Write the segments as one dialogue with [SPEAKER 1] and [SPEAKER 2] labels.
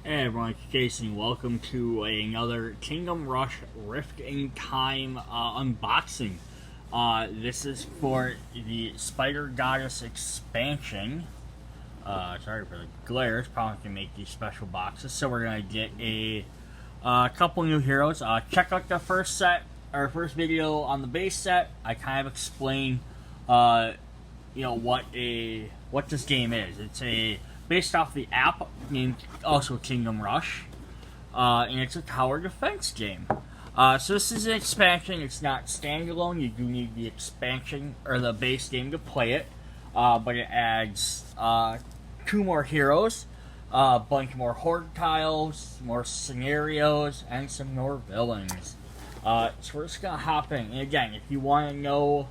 [SPEAKER 1] Hey everyone, it's Jason. Welcome to another Kingdom Rush Rift in Time unboxing. This is for the Spider Goddess expansion. Sorry for the glare, it's probably going to make these special boxes. So we're going to get a couple new heroes. Check out the first set, our first video on the base set. I kind of explain, what this game is. It's based off the app named also Kingdom Rush, and it's a tower defense game. So this is an expansion. It's not standalone. You do need the expansion or the base game to play it, but it adds 2 more heroes, a bunch more horde tiles, more scenarios, and some more villains. So we're just gonna hop in. And again, if you want to know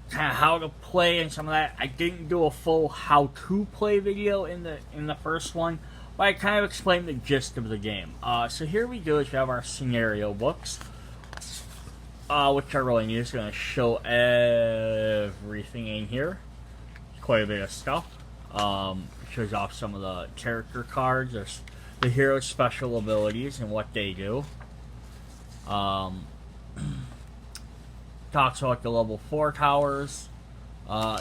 [SPEAKER 1] kind of how to play and some of that, I didn't do a full how to play video in the first one, but I kind of explained the gist of the game. So here we go. Is we have our scenario books, which are really neat. It's going to show everything in here. Quite a bit of stuff. It shows off some of the character cards. There's the hero's special abilities and what they do. Talks about the level 4 towers,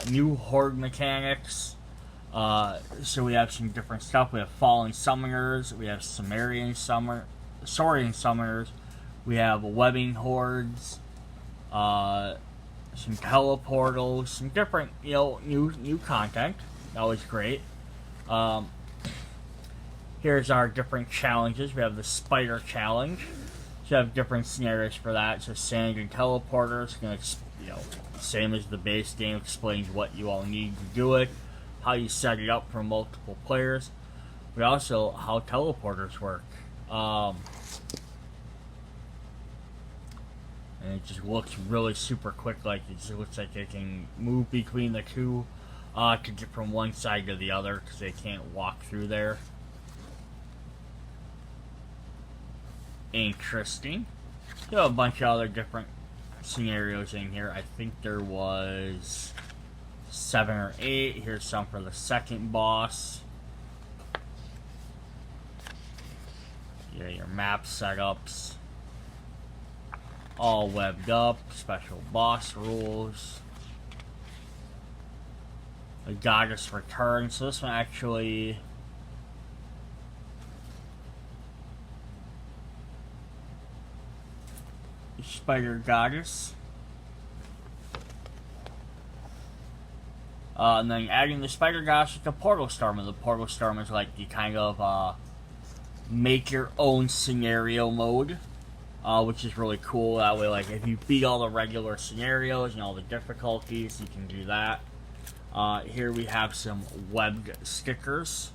[SPEAKER 1] new horde mechanics. So we have some different stuff. We have fallen summoners, we have Saurian summoners, we have webbing hordes, some teleportals, some different new content. Always great. Here's our different challenges. We have the spider challenge. So you have different scenarios for that. So sand and teleporters, going to, same as the base game, explains what you all need to do it, how you set it up for multiple players, but also how teleporters work. And it just looks really super quick. Like it just looks like they can move between the two to get from one side to the other because they can't walk through there. Interesting. You have a bunch of other different scenarios in here. I think there was 7 or 8. Here's some for the second boss. Yeah, your map setups. All webbed up. Special boss rules. The Goddess Return. So this one actually... Spider Goddess. And then adding the Spider Goddess with the Portal Storm. And the Portal Storm is like the kind of make your own scenario mode, which is really cool. That way, like if you beat all the regular scenarios and all the difficulties, you can do that. Here we have some webbed stickers.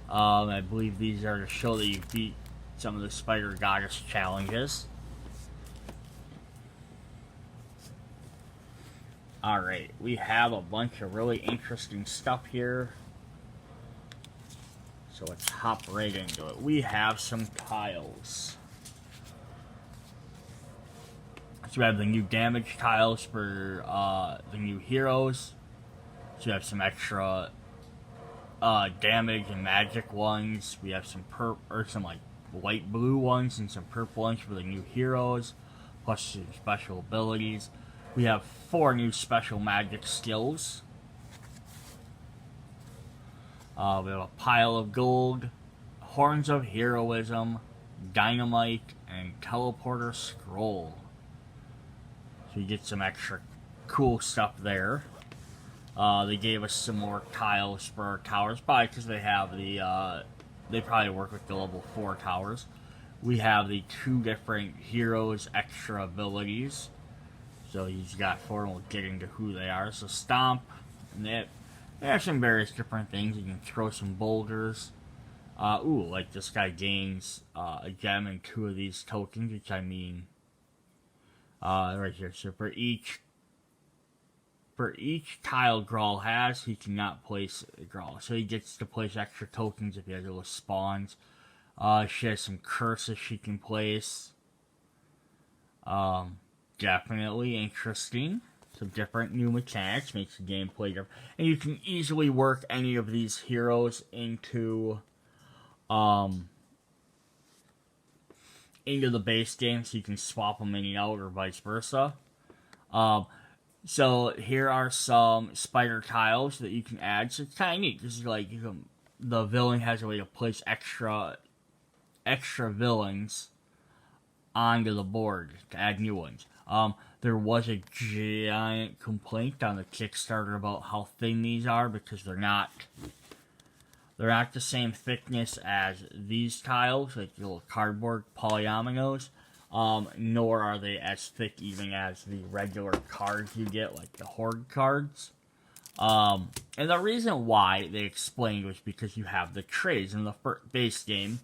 [SPEAKER 1] I believe these are to show that you beat some of the Spider Goddess challenges. Alright, we have a bunch of really interesting stuff here. So let's hop right into it. We have some tiles. So we have the new damage tiles for the new heroes. So we have some extra damage and magic ones. We have some light blue ones and some purple ones for the new heroes, plus some special abilities. We have 4 new special magic skills. We have a pile of gold, horns of heroism, dynamite, and teleporter scroll. So you get some extra cool stuff there. They gave us some more tiles for our towers, probably because they have the they probably work with the level 4 towers. We have the 2 different heroes' extra abilities. So he's got 4, and we'll get into who they are. So Stomp, and they have some various different things. You can throw some boulders. Like this guy gains a gem and 2 of these tokens, which I mean, right here. So for each tile Grawl has, he cannot place a Grawl. So he gets to place extra tokens if he has little spawns. She has some curses she can place. Definitely interesting. So some different new mechanics, makes the gameplay different. And you can easily work any of these heroes into the base game, so you can swap them in and out or vice versa. So here are some spider tiles that you can add. So it's kind of neat. This is like the villain has a way to place extra villains onto the board to add new ones. There was a giant complaint on the Kickstarter about how thin these are because they're not the same thickness as these tiles, like the little cardboard polyominoes, nor are they as thick even as the regular cards you get, like the Horde cards. And the reason why they explained was because you have the trays in the base game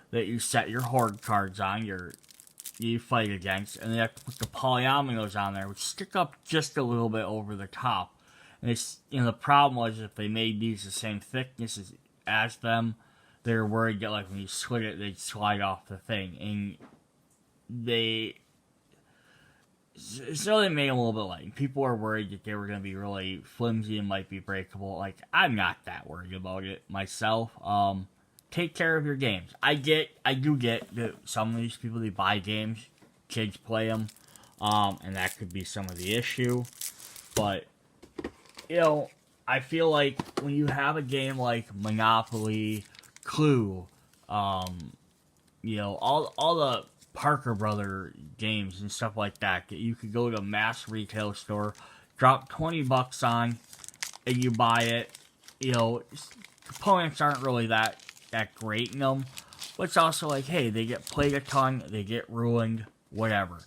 [SPEAKER 1] that you set your Horde cards on, you fight against, and they have to put the polyominoes on there, which stick up just a little bit over the top. And the problem was if they made these the same thickness as them, they were worried that like when you slit it, they'd slide off the thing, and they made them a little bit light. People were worried that they were going to be really flimsy and might be breakable. Like, I'm not that worried about it myself. Take care of your games. I do get that some of these people, they buy games, kids play them, and that could be some of the issue. But, I feel like when you have a game like Monopoly, Clue, all the Parker Brother games and stuff like that you could go to a mass retail store, drop $20 on, and you buy it. Components aren't really that great in them, but it's also like, hey, they get played a ton, they get ruined, whatever.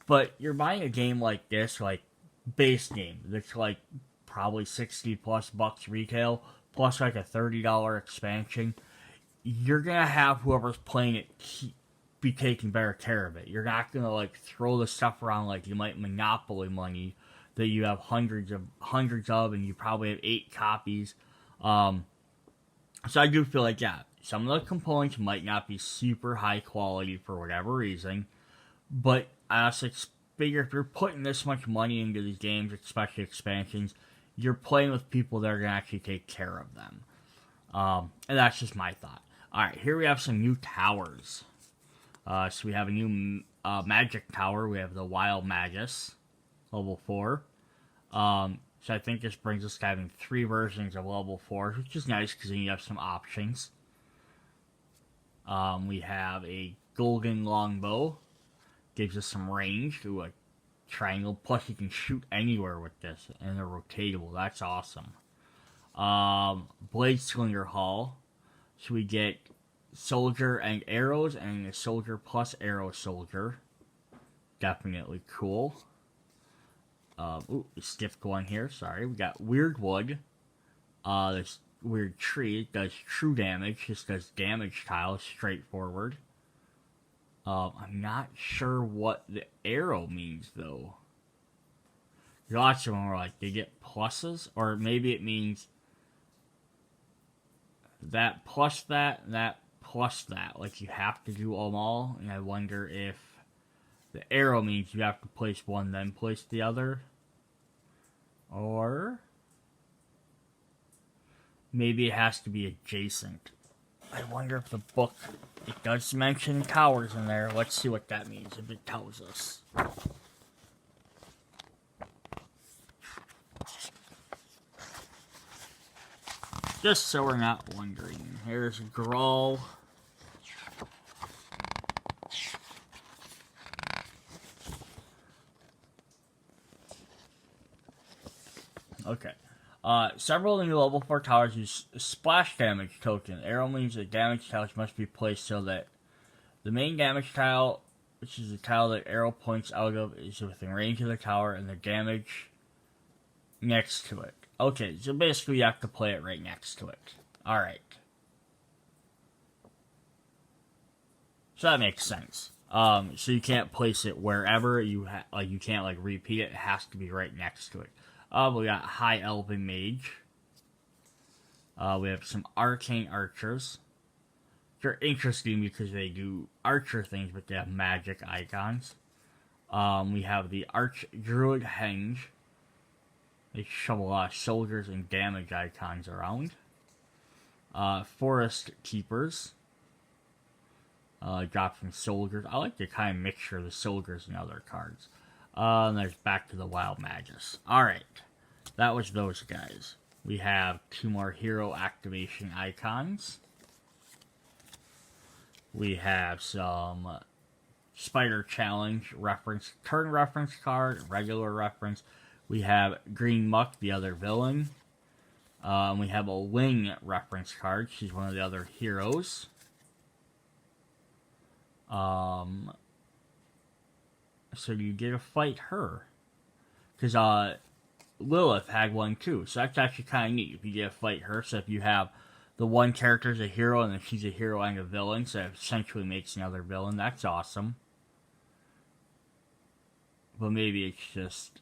[SPEAKER 1] But you're buying a game like this, like base game, that's like probably $60+ retail, plus like a $30 expansion. You're gonna have whoever's playing it be taking better care of it. You're not gonna like throw the stuff around like you might Monopoly money that you have hundreds of, and you probably have 8 copies. So I do feel like, yeah, some of the components might not be super high quality for whatever reason, but I also figure if you're putting this much money into these games, especially expansions, you're playing with people that are going to actually take care of them. And that's just my thought. Alright, here we have some new towers. So we have a new magic tower. We have the Wild Magus, level 4. So I think this brings us to having 3 versions of level 4, which is nice because then you have some options. We have a golden longbow. Gives us some range to a triangle. Plus you can shoot anywhere with this, and they're rotatable. That's awesome. Blade Slinger Hull. So we get soldier and arrows, and a soldier plus arrow soldier. Definitely cool. Skipped one here, sorry. We got Weird Wood. This weird tree. It does true damage. Just does damage tiles, straightforward. I'm not sure what the arrow means, though. Lots of them are like, they get pluses, or maybe it means that plus that, that plus that. Like, you have to do them all, and I wonder if the arrow means you have to place one, then place the other. Or maybe it has to be adjacent. I wonder if the book, it does mention towers in there. Let's see what that means, if it tells us. Just so we're not wondering. Here's Grawl. Okay. Several new level 4 towers use splash damage token. Arrow means that damage tiles must be placed so that the main damage tile, which is the tile that arrow points out of, is within range of the tower, and the damage next to it. Okay, so basically you have to play it right next to it. Alright. So that makes sense. So you can't place it wherever, you can't repeat it, it has to be right next to it. We got High Elven Mage. We have some Arcane Archers. They're interesting because they do archer things, but they have magic icons. We have the Arch Druid Henge. They shove a lot of soldiers and damage icons around. Forest Keepers. Drop some soldiers. I like the kind of mixture of the soldiers and other cards. And there's Back to the Wild Magus. Alright. That was those guys. We have 2 more hero activation icons. We have some Spider Challenge reference, turn reference card, regular reference. We have Green Muck, the other villain. We have a Wing reference card. She's one of the other heroes. So you get to fight her. Because Lilith had one too. So that's actually kind of neat if you get to fight her. So if you have the one character as a hero and then she's a hero and a villain, so it essentially makes another villain. That's awesome. But maybe it's just...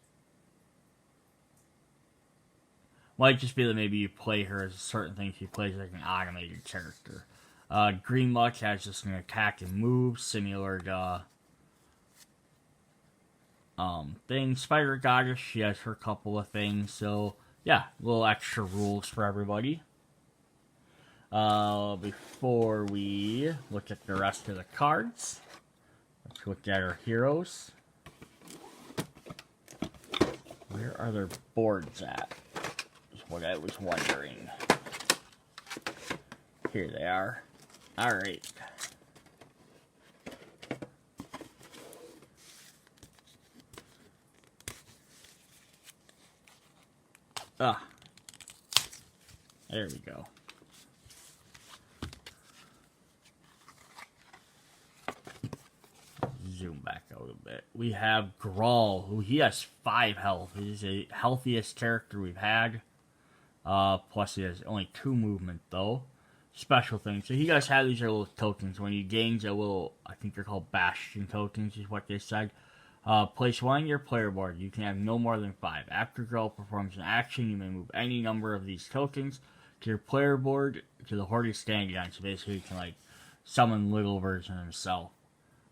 [SPEAKER 1] might just be that maybe you play her as a certain thing. She plays like an automated character. Green Muck has just an attack and move, similar to thing. Spider Goddess, she has her couple of things. So yeah, little extra rules for everybody. Before we look at the rest of the cards, let's look at our heroes. Where are their boards at? Is what I was wondering. Here they are. Alright. There we go. Zoom back out a bit. We have Grawl, who he has 5 health. He's the healthiest character we've had. Plus he has only 2 movement though. Special things. So he guys have these little tokens. When he gains a little, I think they're called Bastion tokens, is what they said. Place 1 on your player board. You can have no more than 5. After Grawl performs an action, you may move any number of these tokens to your player board to the horde he's standing on. So basically you can like summon little version of himself.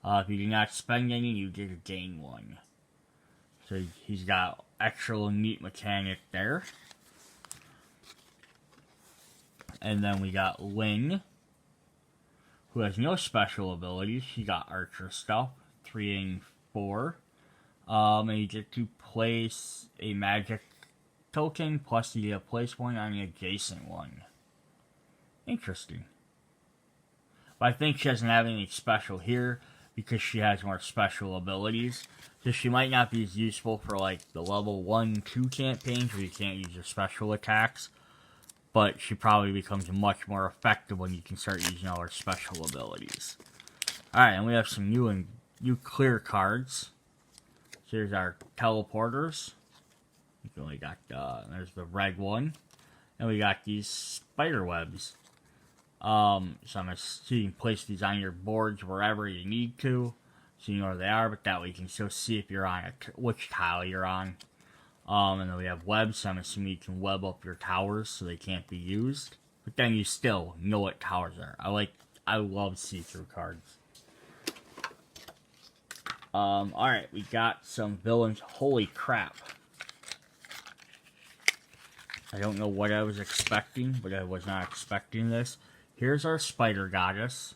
[SPEAKER 1] If you do not spend any, you get to gain 1. So he's got extra neat mechanic there. And then we got Ling, who has no special abilities. She got Archer stuff, 3 and 4. And you get to place a magic token, plus you get to place 1 on an adjacent one. Interesting. But I think she doesn't have anything special here, because she has more special abilities. So she might not be as useful for like the level 1-2 campaigns where you can't use your special attacks. But she probably becomes much more effective when you can start using all her special abilities. Alright, and we have some new clear cards. So here's our teleporters. We only got, there's the red one. And we got these spider webs. So you can place these on your boards wherever you need to. So you know where they are, but that way you can still see if you're on which tile you're on. And then we have webs, so I'm assuming you can web up your towers so they can't be used. But then you still know what towers are. I love see-through cards. Alright, we got some villains. Holy crap. I don't know what I was expecting, but I was not expecting this. Here's our Spider Goddess.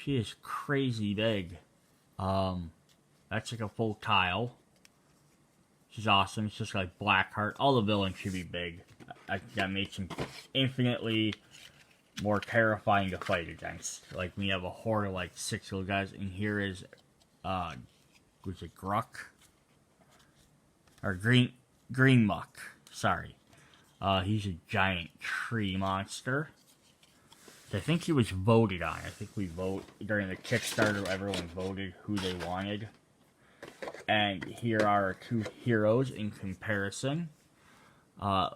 [SPEAKER 1] She is crazy big. That's like a full tile. She's awesome. It's just like Blackheart. All the villains should be big. That makes them infinitely more terrifying to fight against. Like, we have a horde of like 6 little guys, and here is, was it Gruck? Or Green Muck. Sorry. He's a giant tree monster. I think he was voted on. I think we during the Kickstarter, everyone voted who they wanted. And here are our 2 heroes in comparison.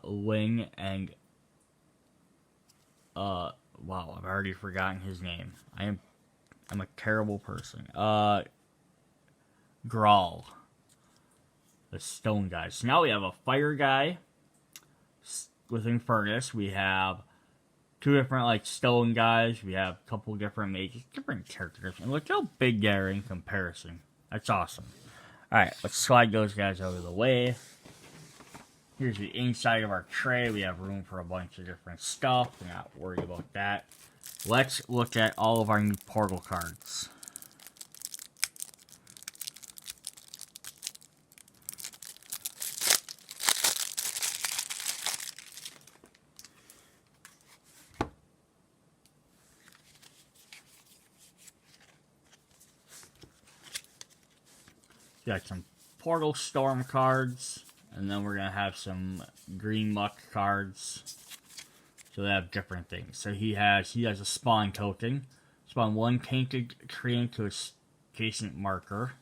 [SPEAKER 1] Ling and... wow, I've already forgotten his name. I'm a terrible person. Grawl. The stone guy. So now we have a fire guy with Infernus. We have 2 different, like, stone guys. We have a couple different mages. Different characters. And look how big they are in comparison. That's awesome. Alright, let's slide those guys out of the way. Here's the inside of our tray. We have room for a bunch of different stuff. We're not worried about that. Let's look at all of our new portal cards. Got some Portal Storm cards, and then we're going to have some Green Muck cards. So they have different things. So he has a spawn token. Spawn one tainted Treant to its adjacent marker.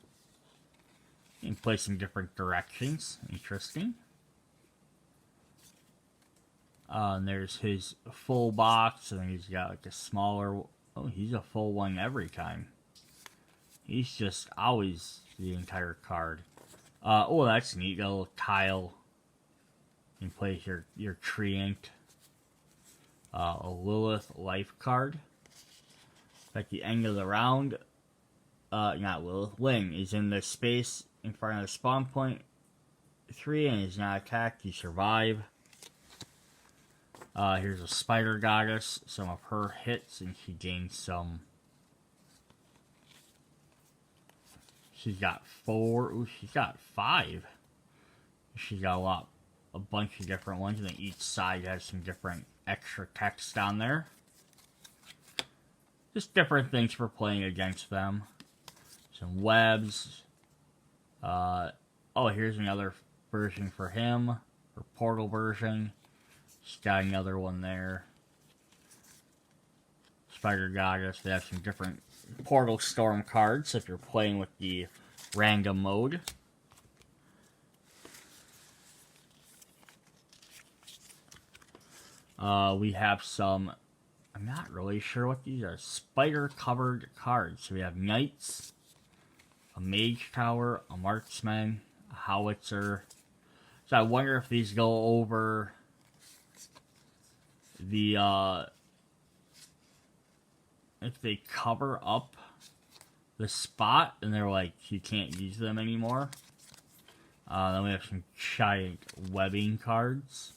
[SPEAKER 1] And place in different directions. Interesting. And there's his full box, and then he's got like a smaller... Oh, he's a full one every time. He's just always the entire card. Oh, that's neat. Got a little tile. You can place your Treant. A Lilith life card. At the end of the round, not Lilith, Ling is in the space in front of the spawn point 3 and is not attacked. You survive. Here's a Spider Goddess. Some of her hits, and she gains some. She's got 4. Ooh, she's got 5. She's got a bunch of different ones, and then each side has some different extra text on there. Just different things for playing against them. Some webs. Oh, here's another version for him. Or portal version. She's got another one there. Spider Goddess. They have some different Portal Storm cards if you're playing with the random mode. We have some, I'm not really sure what these are, spider-covered cards. So we have Knights, a Mage Tower, a Marksman, a Howitzer. So I wonder if these go over the, if they cover up the spot and they're like, you can't use them anymore. Then we have some giant webbing cards.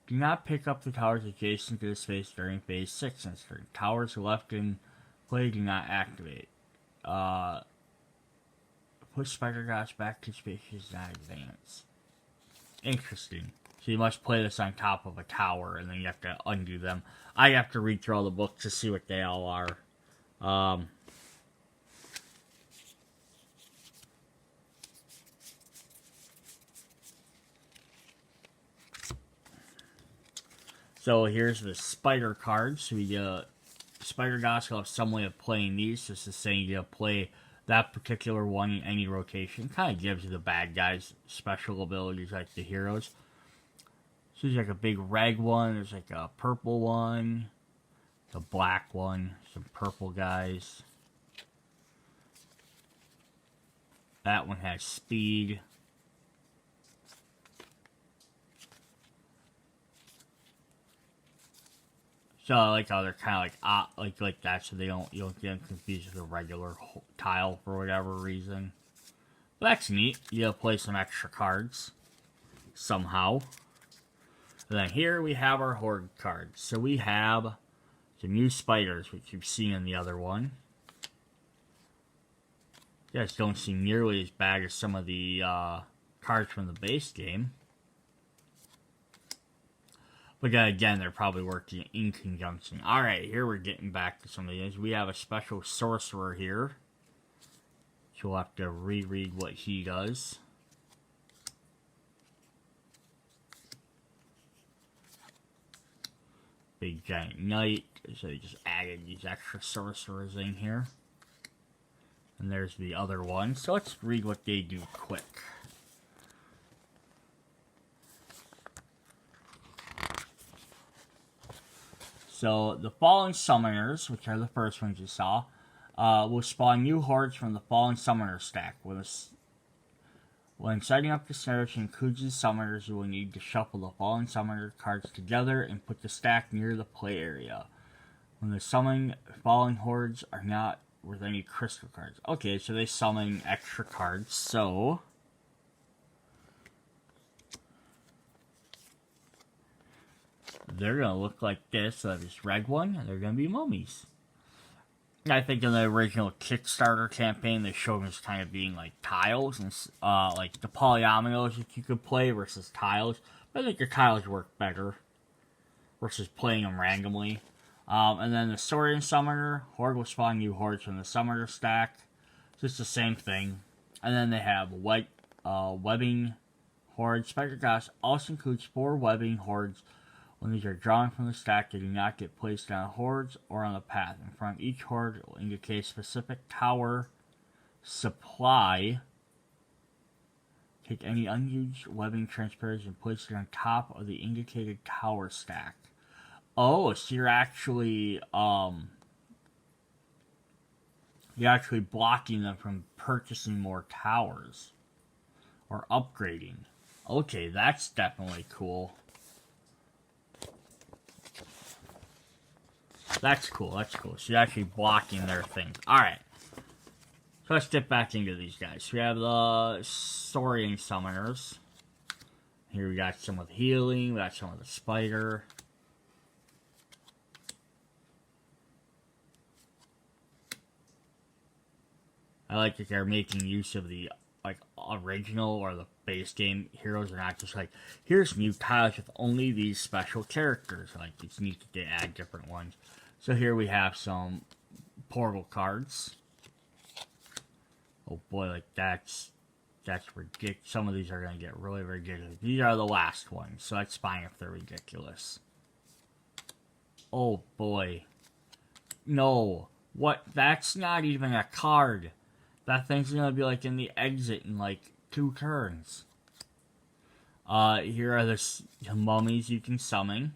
[SPEAKER 1] Do not pick up the towers adjacent to the space during phase 6 and turn. Towers left in play do not activate. Push Spider Goddess back to space does not advance. Interesting. So you must play this on top of a tower, and then you have to undo them. I have to read through all the books to see what they all are. So here's the spider cards. So Spider Goddess will have some way of playing these. This is saying you play that particular one in any rotation. Kind of gives you the bad guys special abilities like the heroes. So there's like a big red one. There's like a purple one. A black one. Some purple guys. That one has speed. So I like how they're kind of like that, so you don't get them confused with a regular tile for whatever reason. But that's neat. You play some extra cards somehow. And then here we have our Horde cards. So we have some new spiders, which you've seen in the other one. You guys don't seem nearly as bad as some of the cards from the base game. But again, they're probably working in conjunction. Alright, here we're getting back to some of these. We have a special sorcerer here. So we'll have to reread what he does. Big giant knight. So they just added these extra sorcerers in here. And there's the other one. So let's read what they do quick. So, the Fallen Summoners, which are the first ones you saw, will spawn new hordes from the Fallen Summoner stack. When setting up the snare to include the summoners, you will need to shuffle the Fallen Summoner cards together and put the stack near the play area. When the summoned Fallen Hordes are not with any crystal cards. Okay, so they summon extra cards, so they're gonna look like this. So this red one, and they're gonna be mummies. I think in the original Kickstarter campaign, they showed them as kind of being like tiles and like the polyominoes that you could play versus tiles. But I think your tiles work better versus playing them randomly. And then the Saurian Summoner, Horde will spawn new hordes from the Summoner stack. So it's the same thing. And then they have Webbing Horde. Spectre Goddess also includes 4 Webbing Hordes. When these are drawn from the stack, they do not get placed on hordes or on the path. In front of each horde, it will indicate a specific tower supply. Take any unused webbing transfers and place it on top of the indicated tower stack. Oh, so you're actually blocking them from purchasing more towers or upgrading. Okay, that's definitely cool. That's cool. So you're actually blocking their things. Alright. So let's get back into these guys. We have the Saurian Summoners. Here we got some with healing. We got some with the spider. I like that they're making use of the original or the base game heroes. Are not just like, here's new tiles with only these special characters. Like, it's neat that they add different ones. So here we have some portal cards. Oh boy, like that's ridiculous. Some of these are going to get really ridiculous. These are the last ones, so that's fine if they're ridiculous. Oh boy. No. What? That's not even a card. That thing's going to be like in the exit in like 2 turns. Here are the mummies you can summon.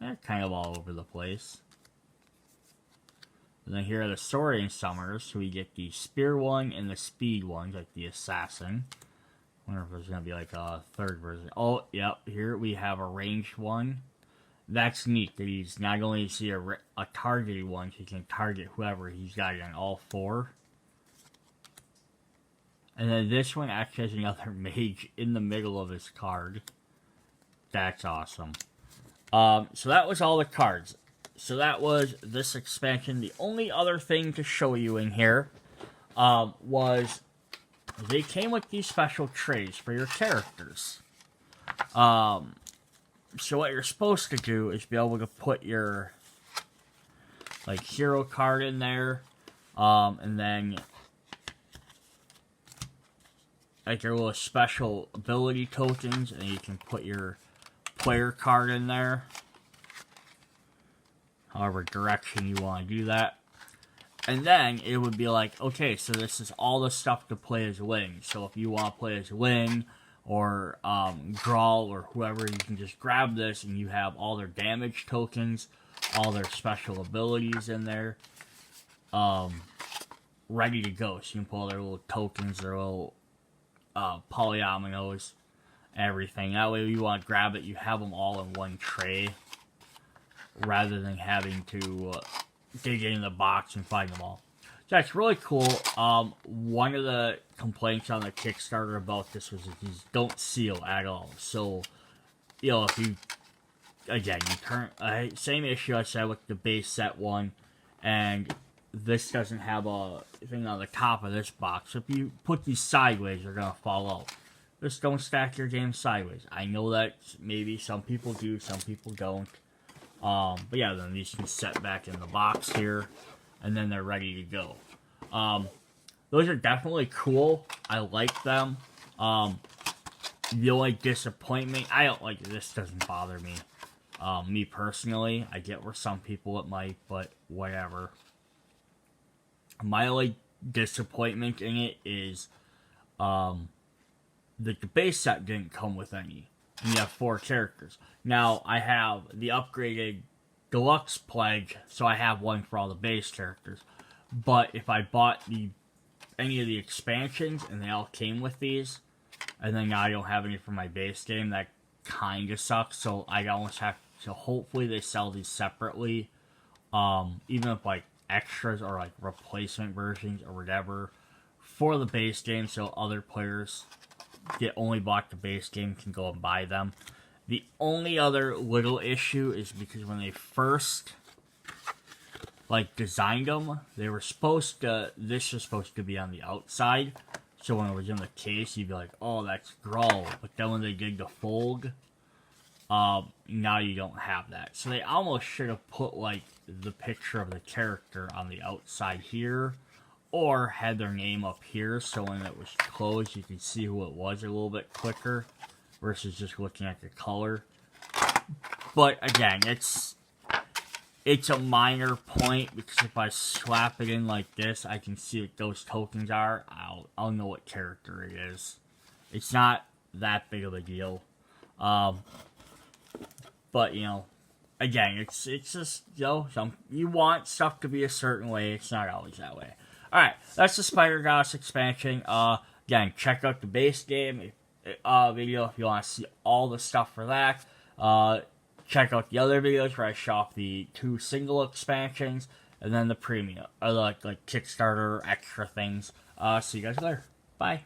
[SPEAKER 1] They're kind of all over the place. And then here are the Saurian Summoners. So we get the Spear one and the Speed one, like the Assassin. I wonder if there's going to be like a third version. Oh, yep. Here we have a ranged one. That's neat that he's not only see a targeted one, so he can target whoever. He's got it on all 4. And then this one actually has another mage in the middle of his card. That's awesome. So that was all the cards. So that was this expansion. The only other thing to show you in here was they came with these special trays for your characters. So what you're supposed to do is be able to put your like hero card in there, and then like your little special ability tokens, and you can put your player card in there. However direction you want to do that. And then it would be like, okay, so this is all the stuff to play as Ling. So if you want to play as Ling or Grawl or whoever, you can just grab this and you have all their damage tokens, all their special abilities in there, ready to go. So you can pull their little tokens, their little polyominoes, everything. That way, if you want to grab it, you have them all in one tray, rather than having to dig in the box and find them all. So that's really cool. One of the complaints on the Kickstarter about this was that these don't seal at all. So, you know, if you, again, you turn, same issue I said with the base set one, and this doesn't have a thing on the top of this box. So if you put these sideways, they're going to fall out. Just don't stack your games sideways. I know that maybe some people do, some people don't. But yeah, then these can set back in the box here, and then they're ready to go. Those are definitely cool. I like them. The only disappointment, I don't like, this doesn't bother me. Me personally, I get where some people it might, but whatever. My only disappointment in it is, that the base set didn't come with any. And you have 4 characters. Now, I have the upgraded Deluxe Pledge, so I have one for all the base characters. But if I bought any of the expansions, and they all came with these, and then now I don't have any for my base game, that kind of sucks. So I almost have to, hopefully they sell these separately. Even if, like, extras or like replacement versions or whatever for the base game, so other players that only bought the base game can go and buy them. The only other little issue is because when they first like designed them, they were supposed to. This was supposed to be on the outside, so when it was in the case, you'd be like, "Oh, that's Gruul." But then when they did the fold, now you don't have that. So they almost should have put like the picture of the character on the outside here, or had their name up here, so when it was closed, you could see who it was a little bit quicker, versus just looking at the color. But again, it's a minor point, because if I slap it in like this, I can see what those tokens are. I'll know what character it is. It's not that big of a deal. But you know, again, it's just, you know, you want stuff to be a certain way. It's not always that way. All right, that's the Spider Goddess expansion. Again, check out the base game video if you want to see all the stuff for that. Check out the other videos where I show off the 2 single expansions and then the premium, like Kickstarter extra things. See you guys later. Bye.